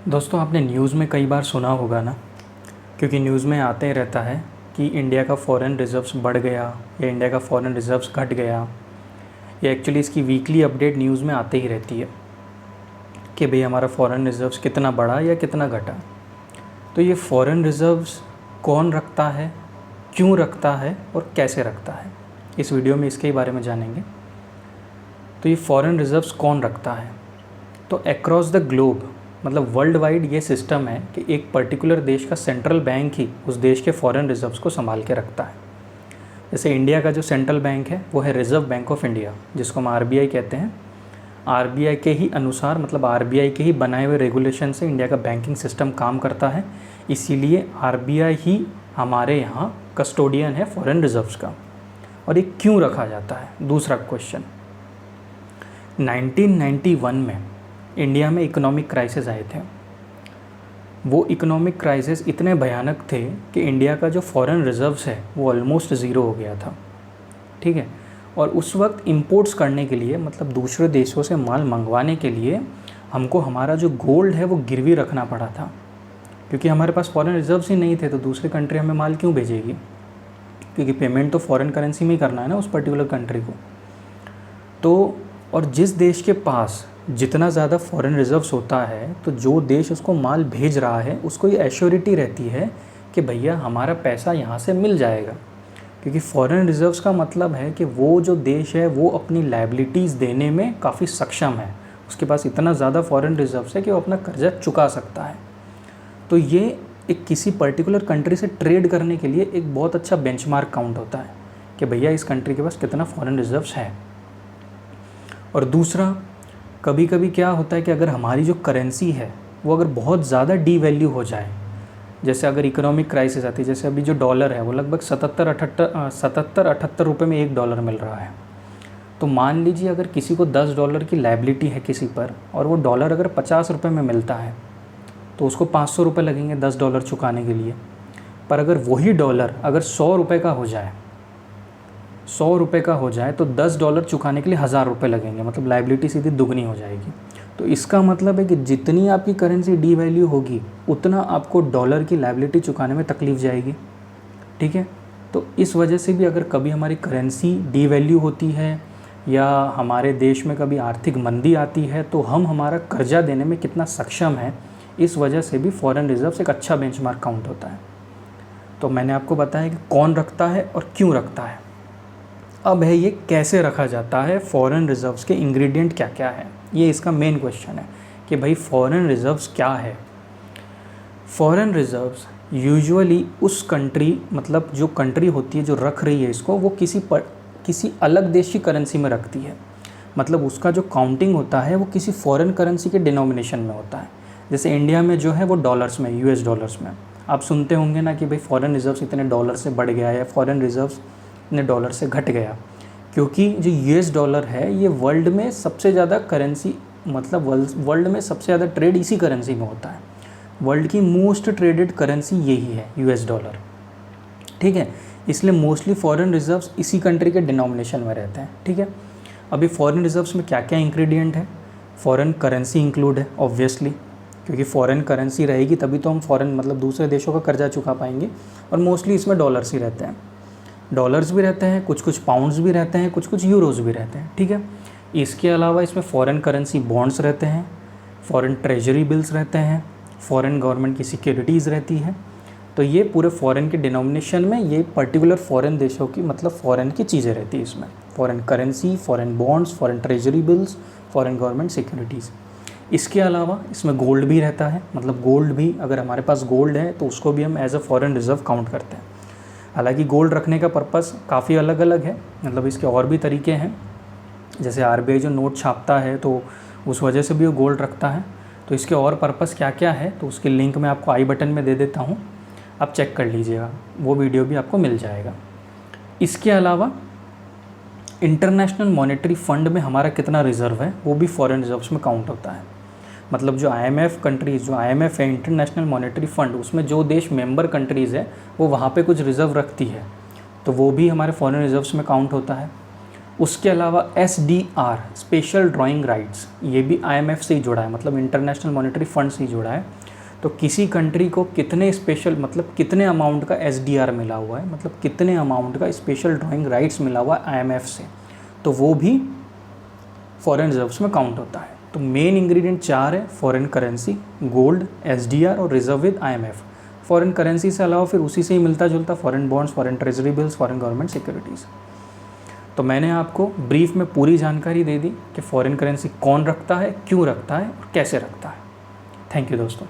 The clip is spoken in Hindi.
दोस्तों, आपने न्यूज़ में कई बार सुना होगा ना, क्योंकि न्यूज़ में आते ही रहता है कि इंडिया का फॉरेन रिज़र्व्स बढ़ गया या इंडिया का फॉरेन रिज़र्व्स घट गया, या एक्चुअली इसकी वीकली अपडेट न्यूज़ में आते ही रहती है कि भाई हमारा फॉरेन रिज़र्व्स कितना बढ़ा या कितना घटा। तो ये फॉरेन रिज़र्व्स कौन रखता है, क्यों रखता है और कैसे रखता है, इस वीडियो में इसके ही बारे में जानेंगे। तो ये फॉरेन रिज़र्व्स कौन रखता है? तो अक्रॉस द ग्लोब, मतलब वर्ल्ड वाइड ये सिस्टम है कि एक पर्टिकुलर देश का सेंट्रल बैंक ही उस देश के फॉरेन रिज़र्व्स को संभाल के रखता है। जैसे इंडिया का जो सेंट्रल बैंक है वो है रिज़र्व बैंक ऑफ इंडिया, जिसको हम आरबीआई कहते हैं। आरबीआई के ही अनुसार, मतलब आरबीआई के ही बनाए हुए रेगुलेशन से इंडिया का बैंकिंग सिस्टम काम करता है। इसीलिए आरबीआई ही हमारे यहाँ कस्टोडियन है फॉरेन रिज़र्व्स का। और ये क्यों रखा जाता है? दूसरा क्वेश्चन, 1991 में इंडिया में इकोनॉमिक क्राइसिस आए थे। वो इकोनॉमिक क्राइसिस इतने भयानक थे कि इंडिया का जो फॉरेन रिज़र्व्स है वो ऑलमोस्ट ज़ीरो हो गया था। ठीक है। और उस वक्त इंपोर्ट्स करने के लिए, मतलब दूसरे देशों से माल मंगवाने के लिए, हमको हमारा जो गोल्ड है वो गिरवी रखना पड़ा था, क्योंकि हमारे पास फॉरेन रिज़र्व्स ही नहीं थे। तो दूसरी कंट्री हमें माल क्यों भेजेगी? क्योंकि पेमेंट तो फॉरेन करेंसी में ही करना है ना उस पर्टिकुलर कंट्री को। तो और जिस देश के पास जितना ज़्यादा फॉरेन रिज़र्व्स होता है, तो जो देश उसको माल भेज रहा है उसको ये एश्योरिटी रहती है कि भैया हमारा पैसा यहाँ से मिल जाएगा। क्योंकि फॉरेन रिज़र्व्स का मतलब है कि वो जो देश है वो अपनी लायबिलिटीज़ देने में काफ़ी सक्षम है, उसके पास इतना ज़्यादा फॉरेन रिज़र्व्स है कि वो अपना कर्जा चुका सकता है। तो ये एक किसी पर्टिकुलर कंट्री से ट्रेड करने के लिए एक बहुत अच्छा बेंचमार्क काउंट होता है कि भैया इस कंट्री के पास कितना फॉरेन रिज़र्व्स है। और दूसरा, कभी कभी क्या होता है कि अगर हमारी जो करेंसी है वो अगर बहुत ज़्यादा डीवैल्यू हो जाए, जैसे अगर इकोनॉमिक क्राइसिस आती है, जैसे अभी जो डॉलर है वो लगभग 77-78 रुपये में $1 मिल रहा है। तो मान लीजिए अगर किसी को $10 की लायबिलिटी है किसी पर, और वो डॉलर अगर 50 रुपये में मिलता है, तो उसको 500 रुपये लगेंगे $10 चुकाने के लिए। पर अगर वही डॉलर अगर 100 रुपये का हो जाए, 100 रुपये का हो जाए, तो $10 चुकाने के लिए 1000 रुपये लगेंगे, मतलब लायबिलिटी सीधी दुगनी हो जाएगी। तो इसका मतलब है कि जितनी आपकी करेंसी डी वैल्यू होगी उतना आपको डॉलर की लायबिलिटी चुकाने में तकलीफ जाएगी। ठीक है। तो इस वजह से भी अगर कभी हमारी करेंसी डी वैल्यू होती है या हमारे देश में कभी आर्थिक मंदी आती है, तो हम हमारा कर्जा देने में कितना सक्षम है, इस वजह से भी फॉरेन रिज़र्व्स एक अच्छा बेंचमार्क काउंट होता है। तो मैंने आपको बताया कि कौन रखता है और क्यों रखता है। अब है ये कैसे रखा जाता है, फॉरेन रिज़र्व्स के इंग्रेडिएंट क्या क्या है, ये इसका मेन क्वेश्चन है कि भाई फॉरेन रिज़र्व्स क्या है। फॉरेन रिज़र्व्स यूजुअली उस कंट्री, मतलब जो कंट्री होती है जो रख रही है इसको, वो किसी अलग देश की करेंसी में रखती है। मतलब उसका जो काउंटिंग होता है वो किसी फॉरेन करेंसी के डिनोमिनेशन में होता है। जैसे इंडिया में जो है वो डॉलर्स में, यूएस डॉलर्स में। आप सुनते होंगे ना कि भाई फॉरेन रिज़र्व्स इतने डॉलर से बढ़ गया है, फॉरेन रिज़र्व्स इतने डॉलर से घट गया, क्योंकि जो यूएस डॉलर है ये वर्ल्ड में सबसे ज़्यादा करेंसी, मतलब वर्ल्ड में सबसे ज़्यादा ट्रेड इसी करेंसी में होता है। वर्ल्ड की मोस्ट ट्रेडेड करेंसी यही है, यूएस डॉलर। ठीक है। इसलिए मोस्टली फॉरेन रिज़र्व्स इसी कंट्री के डिनोमिनेशन में रहते हैं। ठीक है। अभी फॉरेन रिज़र्व्स में क्या क्या इंग्रेडिएंट है? फॉरेन करेंसी इंक्लूड है ऑब्वियसली, क्योंकि फॉरेन करेंसी रहेगी तभी तो हम फॉरेन, मतलब दूसरे देशों का कर्जा चुका पाएंगे। और मोस्टली इसमें डॉलर्स ही रहते हैं, डॉलर्स भी रहते हैं, कुछ कुछ पाउंड्स भी रहते हैं, कुछ कुछ यूरोज़ भी रहते हैं। ठीक है। इसके अलावा इसमें फॉरेन करेंसी बॉन्ड्स रहते हैं, फॉरेन ट्रेजरी बिल्स रहते हैं, फॉरेन गवर्नमेंट की सिक्योरिटीज़ रहती है। तो ये पूरे फॉरेन के डिनोमिनेशन में ये पर्टिकुलर फॉरेन देशों की, मतलब फॉरेन की चीज़ें रहती है इसमें, foreign currency, foreign bonds, foreign treasury bills, foreign government securities. इसके अलावा इसमें गोल्ड भी रहता है, मतलब गोल्ड भी, अगर हमारे पास गोल्ड है तो उसको भी हम as a foreign reserve count करते हैं। हालांकि गोल्ड रखने का पर्पस काफ़ी अलग अलग है, मतलब इसके और भी तरीके हैं। जैसे आरबीआई जो नोट छापता है तो उस वजह से भी वो गोल्ड रखता है। तो इसके और पर्पस क्या क्या है, तो उसकी लिंक मैं आपको आई बटन में दे देता हूँ, आप चेक कर लीजिएगा, वो वीडियो भी आपको मिल जाएगा। इसके अलावा इंटरनेशनल मॉनेटरी फंड में हमारा कितना रिज़र्व है वो भी फॉरेन रिज़र्व्स में काउंट होता है। मतलब जो आईएमएफ कंट्रीज़, जो आईएमएफ है इंटरनेशनल मॉनेटरी फ़ंड, उसमें जो देश मेंबर कंट्रीज़ है वो वहाँ पे कुछ रिज़र्व रखती है, तो वो भी हमारे फॉरेन रिज़र्व्स में काउंट होता है। उसके अलावा SDR स्पेशल ड्राइंग राइट्स, ये भी IMF से ही जुड़ा है, मतलब इंटरनेशनल मॉनेटरी फंड से ही जुड़ा है। तो किसी कंट्री को कितने स्पेशल, मतलब कितने अमाउंट का SDR मिला हुआ है, मतलब कितने अमाउंट का स्पेशल ड्राइंग राइट्स मिला हुआ है IMF से, तो वो भी फॉरेन रिजर्व्स में काउंट होता है। तो मेन इंग्रेडिएंट 4 है, फॉरेन करेंसी, गोल्ड, SDR और reserve with IMF। Foreign currency से अलावा फिर उसी से ही मिलता जुलता foreign bonds, foreign treasury bills, foreign government securities. तो मैंने आपको ब्रीफ में पूरी जानकारी दे दी कि फॉरेन करेंसी कौन रखता है, क्यों रखता है और कैसे रखता है। थैंक यू दोस्तों।